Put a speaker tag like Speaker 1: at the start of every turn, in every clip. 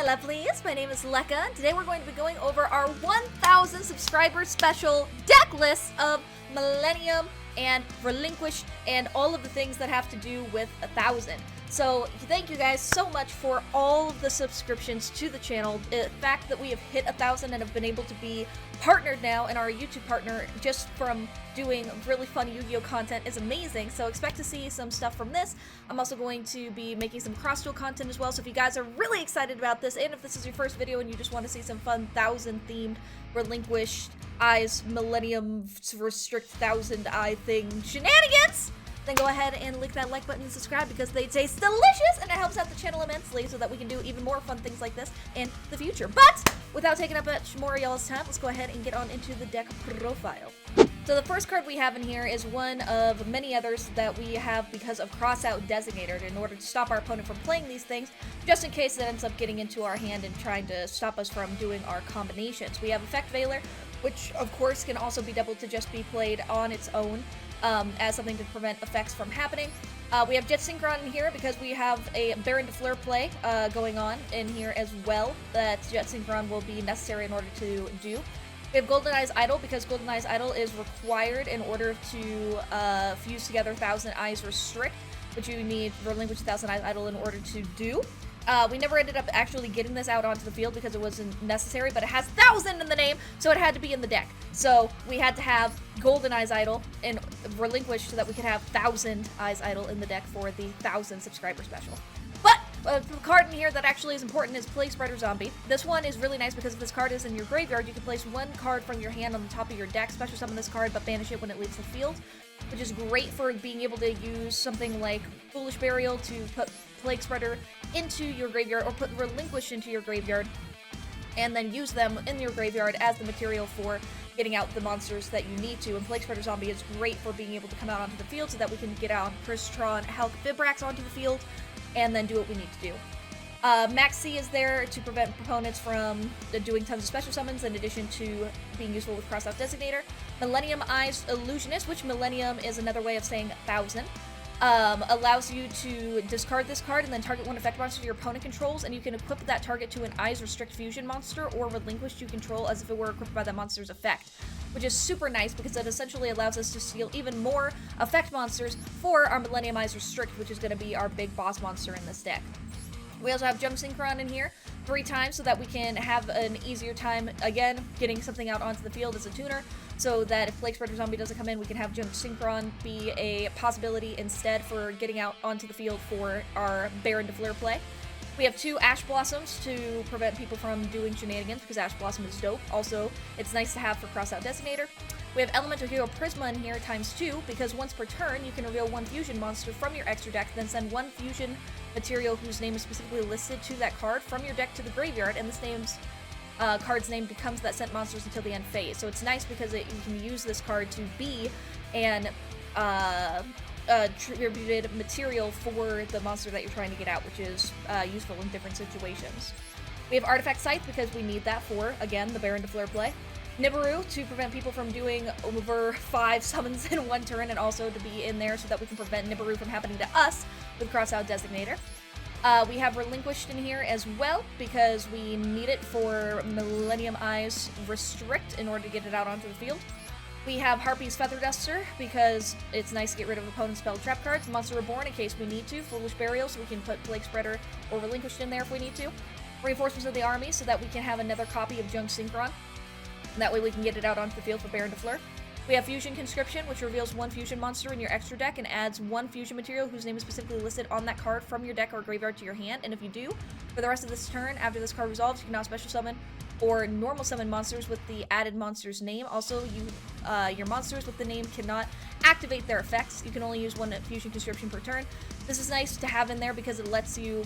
Speaker 1: Mela please, my name is Lecka, and today we're going to be going over our 1,000 subscriber special deck list of Millennium and Relinquished and all of the things that have to do with 1,000. So thank you guys so much for all of the subscriptions to the channel. The fact that we have hit 1,000 and have been able to be partnered now and our YouTube partner just from doing really fun Yu-Gi-Oh content is amazing. So expect to see some stuff from this. I'm also going to be making some cross-duel content as well. So if you guys are really excited about this, and if this is your first video and you just want to see some fun 1,000 themed Relinquished Eyes Millennium Restrict 1,000 Eye thing shenanigans, then go ahead and click that like button and subscribe because they taste delicious and it helps out the channel immensely so that we can do even more fun things like this in the future. But without taking up much more of y'all's time, let's go ahead and get on into the deck profile. So the first card we have in here is one of many others that we have because of Crossout Designator in order to stop our opponent from playing these things, just in case it ends up getting into our hand and trying to stop us from doing our combinations. We have Effect Veiler, which of course can also be doubled to just be played on its own. As something to prevent effects from happening. We have Jet Synchron in here because we have a Baron de Fleur play going on in here as well that Jet Synchron will be necessary in order to do. We have Golden Eyes Idol because Golden Eyes Idol is required in order to fuse together 1,000 Eyes Restrict, which you need Relinquish 1,000 Eyes Idol in order to do. We never ended up actually getting this out onto the field because it wasn't necessary, but it has 1,000 in the name, so it had to be in the deck. So we had to have Golden Eyes Idol and Relinquished so that we could have 1,000 Eyes Idol in the deck for the 1,000 subscriber special. But the card in here that actually is important is Plague Spreader Zombie. This one is really nice because if this card is in your graveyard, you can place one card from your hand on the top of your deck, special summon this card, but banish it when it leaves the field, which is great for being able to use something like Foolish Burial to put Plague Spreader into your graveyard, or put Relinquish into your graveyard, and then use them in your graveyard as the material for getting out the monsters that you need to. And Plague Spreader Zombie is great for being able to come out onto the field so that we can get out Crystron, Hulk, Vibrax onto the field, and then do what we need to do. Max C is there to prevent opponents from doing tons of special summons in addition to being useful with Crossout Designator. Millennium Eyes Illusionist, which Millennium is another way of saying 1,000. Allows you to discard this card and then target one effect monster your opponent controls, and you can equip that target to an Eyes Restrict Fusion monster or Relinquished you control as if it were equipped by that monster's effect, which is super nice because it essentially allows us to steal even more effect monsters for our Millennium Eyes Restrict, which is going to be our big boss monster in this deck. We also have Jump Synchron in here 3 times so that we can have an easier time, again, getting something out onto the field as a tuner, so that if Plague Spreader Zombie doesn't come in, we can have Jump Synchron be a possibility instead for getting out onto the field for our Baron de Fleur play. We have 2 Ash Blossoms to prevent people from doing shenanigans because Ash Blossom is dope. Also, it's nice to have for Crossout Designator. We have Elemental Hero Prisma in here ×2 because once per turn, you can reveal 1 fusion monster from your extra deck, then send 1 fusion material whose name is specifically listed to that card from your deck to the graveyard, and this card's name becomes that sent monsters until the end phase. So it's nice because you can use this card to be an attributed material for the monster that you're trying to get out, which is useful in different situations. We have Artifact Scythe because we need that for, again, the Baron de Fleur play. Nibiru to prevent people from doing over 5 summons in 1 turn, and also to be in there so that we can prevent Nibiru from happening to us with Crossout Designator. We have Relinquished in here as well because we need it for Millennium Eyes Restrict in order to get it out onto the field. We have Harpy's Feather Duster because it's nice to get rid of opponent's spell trap cards. Monster Reborn in case we need to. Foolish Burial so we can put Plague Spreader or Relinquished in there if we need to. Reinforcements of the Army so that we can have another copy of Junk Synchron. And that way we can get it out onto the field for Baron de Fleur. We have Fusion Conscription, which reveals 1 fusion monster in your extra deck and adds 1 fusion material whose name is specifically listed on that card from your deck or graveyard to your hand. And if you do, for the rest of this turn, after this card resolves, you can now special summon or normal summon monsters with the added monster's name. Also, your monsters with the name cannot activate their effects. You can only use 1 Fusion Conscription per turn. This is nice to have in there because it lets you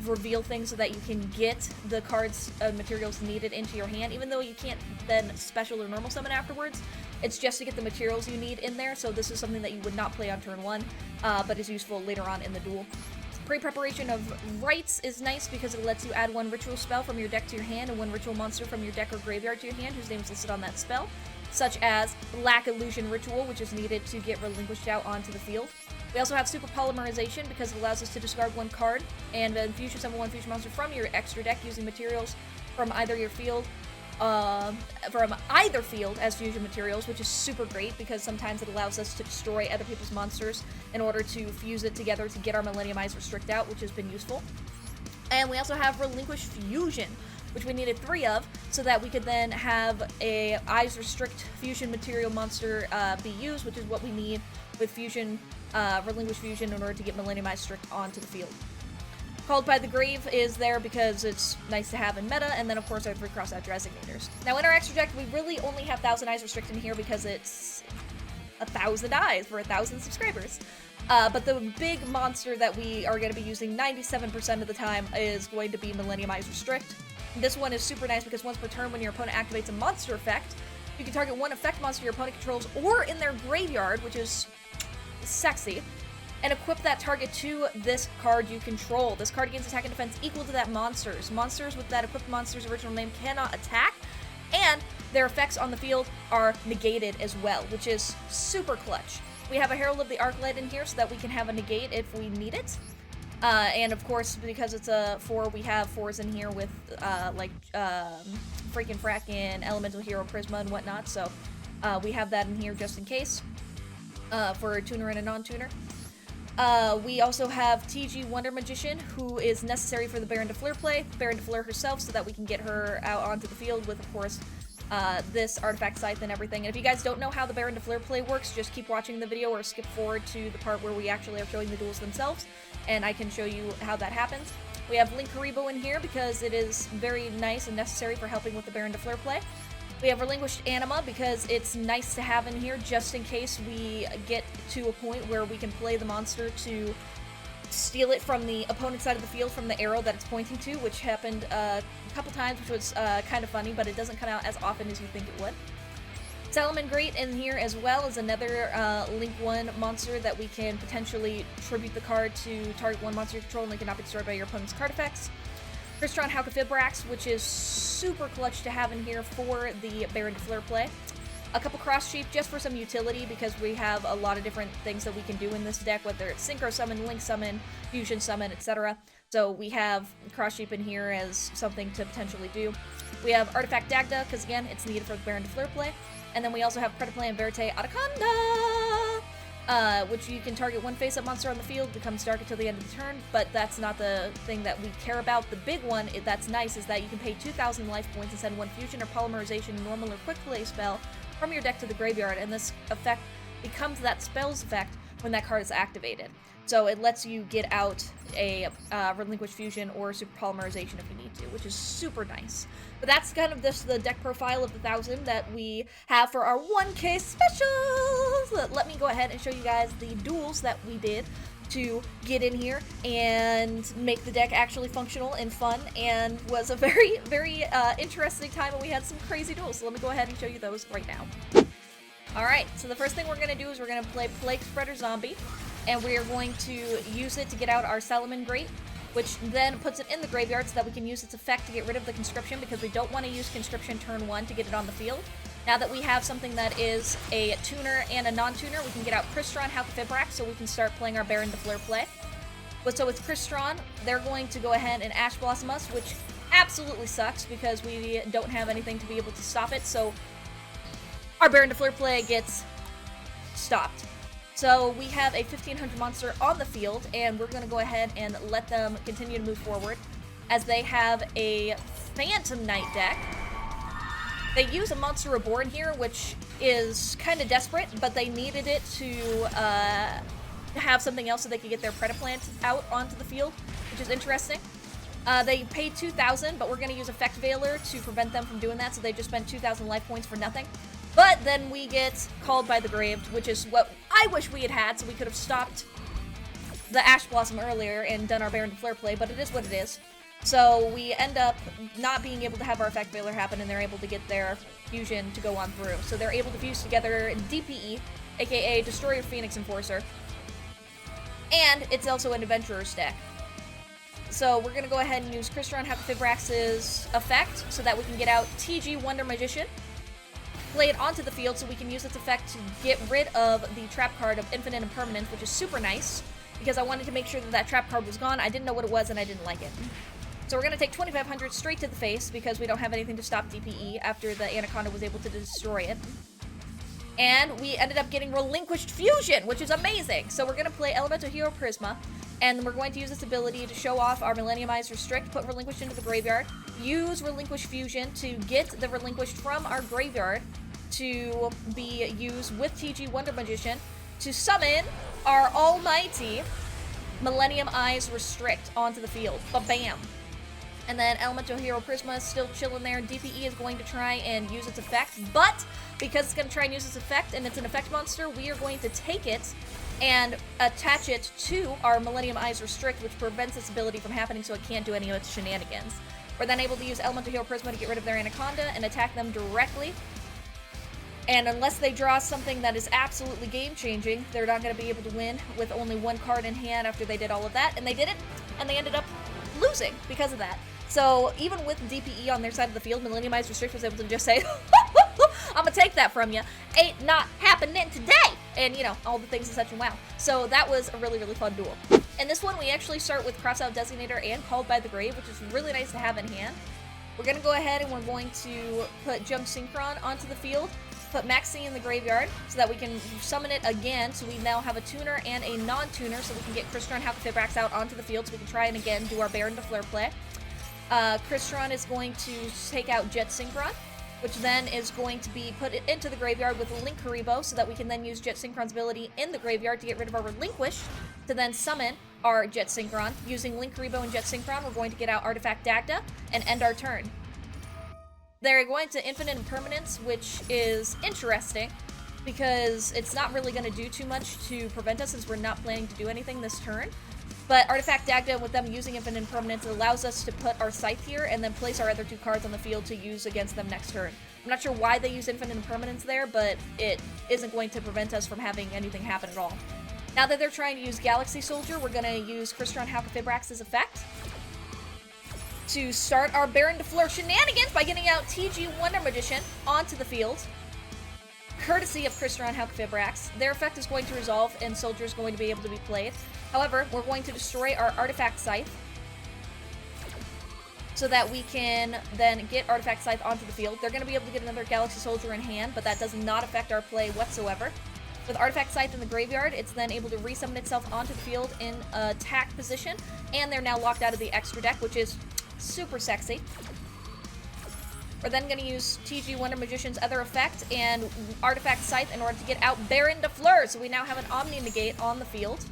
Speaker 1: reveal things so that you can get the cards materials needed into your hand, even though you can't then special or normal summon afterwards. It's just to get the materials you need in there, so this is something that you would not play on turn 1, but is useful later on in the duel. Pre-preparation of Rites is nice because it lets you add 1 ritual spell from your deck to your hand and 1 ritual monster from your deck or graveyard to your hand whose name is listed on that spell, such as Black Illusion Ritual, which is needed to get Relinquished out onto the field. We also have Super Polymerization because it allows us to discard one card and then summon one fusion monster from your extra deck using materials from either your field, as fusion materials, which is super great because sometimes it allows us to destroy other people's monsters in order to fuse it together to get our Millennium Eyes Restrict out, which has been useful. And we also have Relinquished Fusion, which we needed 3 of, so that we could then have a Eyes Restrict Fusion material monster be used, which is what we need with Fusion, Relinquished Fusion in order to get Millennium Eyes Restrict onto the field. Called by the Grave is there because it's nice to have in meta, and then of course our 3 cross-out designators. Now in our extra deck, we really only have 1000 Eyes Restrict in here because it's 1000 eyes for 1000 subscribers. But the big monster that we are going to be using 97% of the time is going to be Millennium Eyes Restrict. This one is super nice because once per turn when your opponent activates a monster effect, you can target one effect monster your opponent controls or in their graveyard, which is sexy, and equip that target to this card you control. This card gains attack and defense equal to that monster's. Monsters with that equipped monster's original name cannot attack, and their effects on the field are negated as well, which is super clutch. We have a Herald of the Arclight in here so that we can have a negate if we need it. And of course, because it's a 4, we have 4s in here with freaking Frackin', Elemental Hero, Prisma, and whatnot, so we have that in here just in case for a tuner and a non-tuner. We also have TG Wonder Magician, who is necessary for the Baron de Fleur play, Baron de Fleur herself, so that we can get her out onto the field with, of course, this artifact scythe and everything. And if you guys don't know how the Baron de Fleur play works, just keep watching the video or skip forward to the part where we actually are showing the duels themselves, and I can show you how that happens. We have Link Karibo in here because it is very nice and necessary for helping with the Baron de Fleur play. We have Relinquished Anima because it's nice to have in here just in case we get to a point where we can play the monster to steal it from the opponent's side of the field from the arrow that it's pointing to, which happened a couple times, which was kind of funny, but it doesn't come out as often as you think it would. Salamangreat in here as well is another Link 1 monster that we can potentially tribute the card to target one monster you control and they cannot be destroyed by your opponent's card effects. Crystron Halqifibrax, which is super clutch to have in here for the Baron de Fleur play. A couple Cross Sheep just for some utility because we have a lot of different things that we can do in this deck, whether it's Synchro Summon, Link Summon, Fusion Summon, etc. So we have Cross Sheep in here as something to potentially do. We have Artifact Dagda, because again, it's needed for the Baron de Fleur play. And then we also have Predaplay and Verte Anaconda, which you can target one face-up monster on the field, becomes dark until the end of the turn, but that's not the thing that we care about. The big one that's nice is that you can pay 2,000 life points and send one fusion or polymerization, normal or quick play spell from your deck to the graveyard, and this effect becomes that spell's effect when that card is activated. So it lets you get out a Relinquished Fusion or Super Polymerization if you need to, which is super nice. But that's kind of the deck profile of the 1000 that we have for our 1K specials! Let me go ahead and show you guys the duels that we did to get in here and make the deck actually functional and fun, and was a very, very interesting time, and we had some crazy duels. So let me go ahead and show you those right now. Alright, so the first thing we're going to do is we're going to play Plague Spreader Zombie, and we are going to use it to get out our Salamangreat, which then puts it in the graveyard so that we can use its effect to get rid of the Conscription, because we don't want to use Conscription turn 1 to get it on the field. Now that we have something that is a tuner and a non-tuner, we can get out Crystron Halqifibrax so we can start playing our Baron de Fleur play. But so with Crystron, they're going to go ahead and Ash Blossom us, which absolutely sucks because we don't have anything to be able to stop it, so our Baron de Fleur play gets stopped. So we have a 1500 monster on the field, and we're going to go ahead and let them continue to move forward, as they have a Phantom Knight deck. They use a Monster Reborn here, which is kind of desperate, but they needed it to have something else so they could get their Predaplant out onto the field, which is interesting. They paid 2,000, but we're going to use Effect Veiler to prevent them from doing that, so they just spent 2,000 life points for nothing. But then we get Called by the Grave, which is what I wish we had had, so we could have stopped the Ash Blossom earlier and done our Baron de Fleur play, but it is what it is. So we end up not being able to have our Effect Veiler happen, and they're able to get their fusion to go on through. So they're able to fuse together DPE, aka Destroy Your Phoenix Enforcer, and it's also an Adventurer's deck. So we're going to go ahead and use Crystron Halqifibrax's effect so that we can get out TG Wonder Magician. play it onto the field so we can use its effect to get rid of the trap card of Infinite Impermanence, which is super nice, because I wanted to make sure that that trap card was gone. I didn't know what it was, and I didn't like it. So we're going to take 2500 straight to the face, because we don't have anything to stop DPE after the Anaconda was able to destroy it. And we ended up getting Relinquished Fusion, which is amazing! So we're going to play Elemental Hero Prisma, and we're going to use this ability to show off our Millennium Eyes Restrict, put Relinquished into the graveyard, use Relinquished Fusion to get the Relinquished from our graveyard to be used with TG Wonder Magician to summon our almighty Millennium Eyes Restrict onto the field. Ba-bam! And then Elemental Hero Prisma is still chilling there. DPE is going to try and use its effect, but because it's going to try and use its effect and it's an effect monster, we are going to take it and attach it to our Millennium Eyes Restrict, which prevents its ability from happening so it can't do any of its shenanigans. We're then able to use Elemental Hero Prisma to get rid of their Anaconda and attack them directly. And unless they draw something that is absolutely game-changing, they're not going to be able to win with only one card in hand after they did all of that. And they did it, and they ended up losing because of that. So even with DPE on their side of the field, Millennium Eyes Restrict was able to just say, I'm gonna take that from you. Ain't not happening today! And, you know, all the things and such, and wow. So that was a really, really fun duel. In this one, we actually start with Crossout Designator and Called by the Grave, which is really nice to have in hand. We're gonna go ahead and we're going to put Jump Synchron onto the field, put Maxi in the graveyard so that we can summon it again, so we now have a tuner and a non-tuner, so we can get Crystron Halqifibrax out onto the field so we can try and again do our Baron de Fleur play. Crystron is going to take out Jet Synchron, which then is going to be put into the graveyard with Link Haribo, so that we can then use Jet Synchron's ability in the graveyard to get rid of our Relinquish, to then summon our Jet Synchron. Using Link Haribo and Jet Synchron, we're going to get out Artifact Dagda and end our turn. They're going to Infinite Impermanence, which is interesting, because it's not really going to do too much to prevent us, since we're not planning to do anything this turn. But Artifact Dagda, with them using Infinite Impermanence, allows us to put our Scythe here and then place our other two cards on the field to use against them next turn. I'm not sure why they use Infinite Impermanence there, but it isn't going to prevent us from having anything happen at all. Now that they're trying to use Galaxy Soldier, we're going to use Crystron Halqifibrax's effect to start our Baron de Fleur shenanigans by getting out TG Wonder Magician onto the field. Courtesy of Crystron Halqifibrax, their effect is going to resolve and Soldier is going to be able to be played. However, we're going to destroy our Artifact Scythe so that we can then get Artifact Scythe onto the field. They're going to be able to get another Galaxy Soldier in hand, but that does not affect our play whatsoever. With Artifact Scythe in the graveyard, it's then able to resummon itself onto the field in attack position, and they're now locked out of the extra deck, which is super sexy. We're then going to use TG Wonder Magician's other effect and Artifact Scythe in order to get out Baron de Fleur, so we now have an Omni Negate on the field.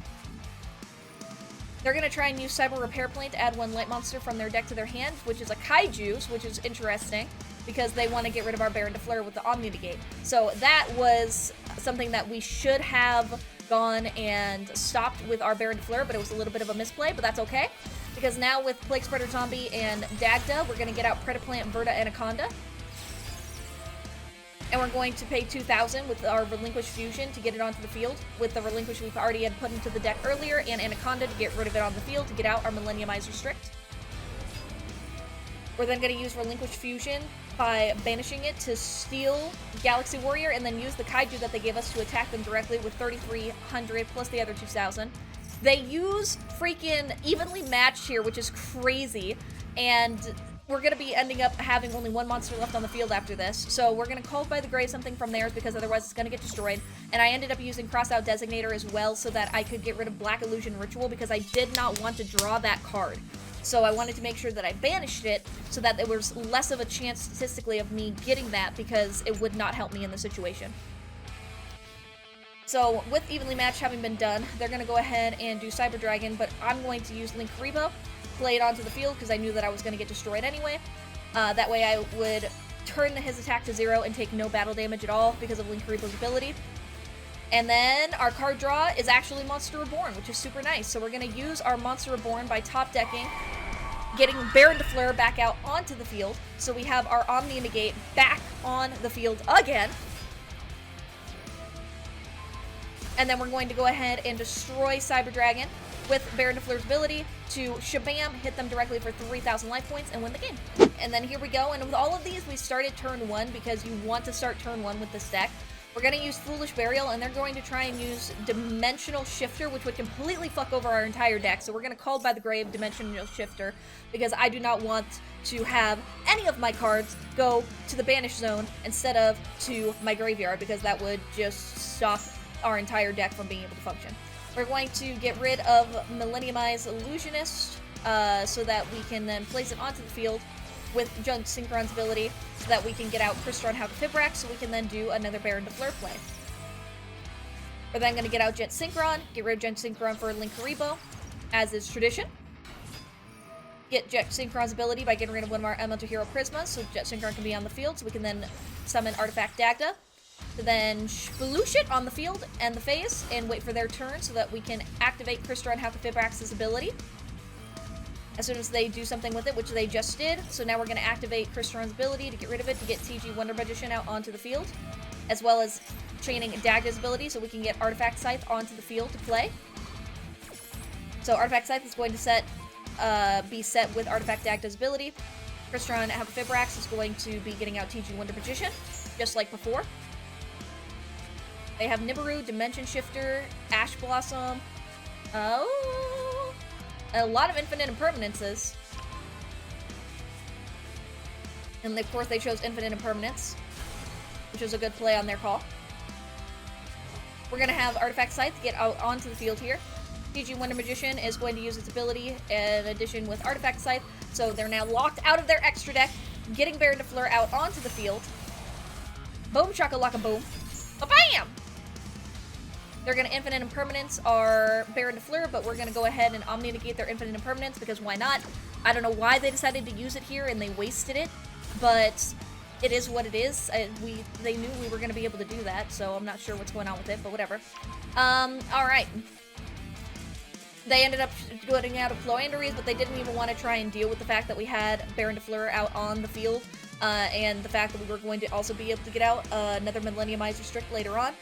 Speaker 1: They're going to try and use Cyber Repair Plane to add one light monster from their deck to their hand, which is a Kaiju's, which is interesting, because they want to get rid of our Baron de Fleur with the Omni Negate. So that was something that we should have gone and stopped with our Baron de Fleur, but it was a little bit of a misplay, but that's okay. Because now with Plague Spreader Zombie and Dagda, we're going to get out Predaplant, Verta, Anaconda. And we're going to pay 2,000 with our Relinquished Fusion to get it onto the field, with the Relinquish we've already had put into the deck earlier, and Anaconda to get rid of it on the field to get out our Millennium Eyes Restrict. We're then going to use Relinquished Fusion by banishing it to steal Galaxy Warrior, and then use the Kaiju that they gave us to attack them directly with 3,300 plus the other 2,000. They use freaking Evenly Matched here, which is crazy, and we're going to be ending up having only one monster left on the field after this, so we're going to Call by the Grave something from theirs, because otherwise it's going to get destroyed. And I ended up using Crossout Designator as well, so that I could get rid of Black Illusion Ritual, because I did not want to draw that card. So I wanted to make sure that I banished it, so that there was less of a chance statistically of me getting that, because it would not help me in the situation. So with Evenly Matched having been done, they're going to go ahead and do Cyber Dragon, but I'm going to use Link Haribo, play it onto the field, because I knew that I was going to get destroyed anyway. That way I would turn his attack to 0 and take no battle damage at all because of Link Haribo's ability. And then our card draw is actually Monster Reborn, which is super nice. So we're going to use our Monster Reborn by top decking, getting Baron de Fleur back out onto the field. So we have our Omni Negate back on the field again. And then we're going to go ahead and destroy Cyber Dragon with Baron de Fleur's ability to shabam, hit them directly for 3,000 life points, and win the game. And then here we go, and with all of these, we started turn 1 because you want to start turn 1 with this deck. We're going to use Foolish Burial, and they're going to try and use Dimensional Shifter, which would completely fuck over our entire deck. So we're going to Called by the Grave Dimensional Shifter, because I do not want to have any of my cards go to the Banish Zone instead of to my graveyard, because that would just stop our entire deck from being able to function. We're going to get rid of Millennium Eyes Illusionist, so that we can then place it onto the field with Jet Synchron's ability, so that we can get out Crystron Fibrax, so we can then do another Baron de Fleur play. We're then going to get out Jet Synchron, get rid of Jet Synchron for Linkuriboh, as is tradition. Get Jet Synchron's ability by getting rid of one of our Elemental Hero Prismas, so Jet Synchron can be on the field, so we can then summon Artifact Dagda, to then Shpaloosh it on the field and the phase, and wait for their turn so that we can activate Crystron Fibrax's ability as soon as they do something with it, which they just did. So now we're going to activate Crystron's ability to get rid of it, to get TG Wonder Magician out onto the field, as well as chaining Dagda's ability so we can get Artifact Scythe onto the field to play. So Artifact Scythe is going to be set with Artifact Dagda's ability. Crystron Fibrax is going to be getting out TG Wonder Magician, just like before. They have Nibiru, Dimension Shifter, Ash Blossom, a lot of Infinite Impermanences. And of course they chose Infinite Impermanence, which was a good play on their call. We're going to have Artifact Scythe get out onto the field here. TG Wonder Magician is going to use its ability in addition with Artifact Scythe, so they're now locked out of their extra deck, getting Baron de Fleur out onto the field. Boom shakalaka boom. Ba-bam! They're going to Infinite Impermanence our Baron de Fleur, but we're going to go ahead and Omni-Negate their Infinite Impermanence, because why not? I don't know why they decided to use it here and they wasted it, but it is what it is. They knew we were going to be able to do that, so I'm not sure what's going on with it, but whatever. Alright. They ended up putting out a Ploanderies, but they didn't even want to try and deal with the fact that we had Baron de Fleur out on the field, and the fact that we were going to also be able to get out another Millennium Eyes Restrict later on.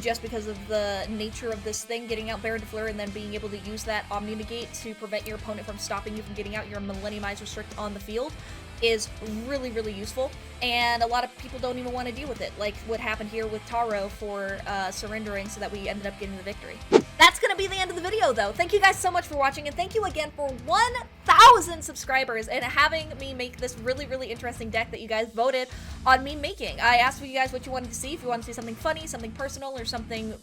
Speaker 1: Just because of the nature of this thing, getting out Baron de Fleur and then being able to use that Omni-Negate to prevent your opponent from stopping you from getting out your Millennium Eyes Restrict on the field is really, really useful, and a lot of people don't even want to deal with it, like what happened here with Taro for surrendering, so that we ended up getting the victory. That's gonna be the end of the video, though. Thank you guys so much for watching, and thank you again for 1,000 subscribers and having me make this really, really interesting deck that you guys voted on me making. I asked you guys what you wanted to see, if you wanted to see something funny, something personal, or something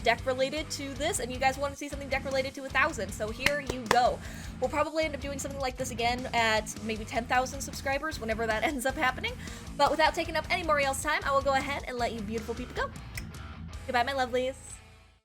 Speaker 1: deck-related to this, and you guys wanted to see something deck-related to 1,000, so here you go. We'll probably end up doing something like this again at maybe 10,000 subscribers, whenever that ends up happening. But without taking up any more of y'all's time, I will go ahead and let you beautiful people go. Goodbye, my lovelies.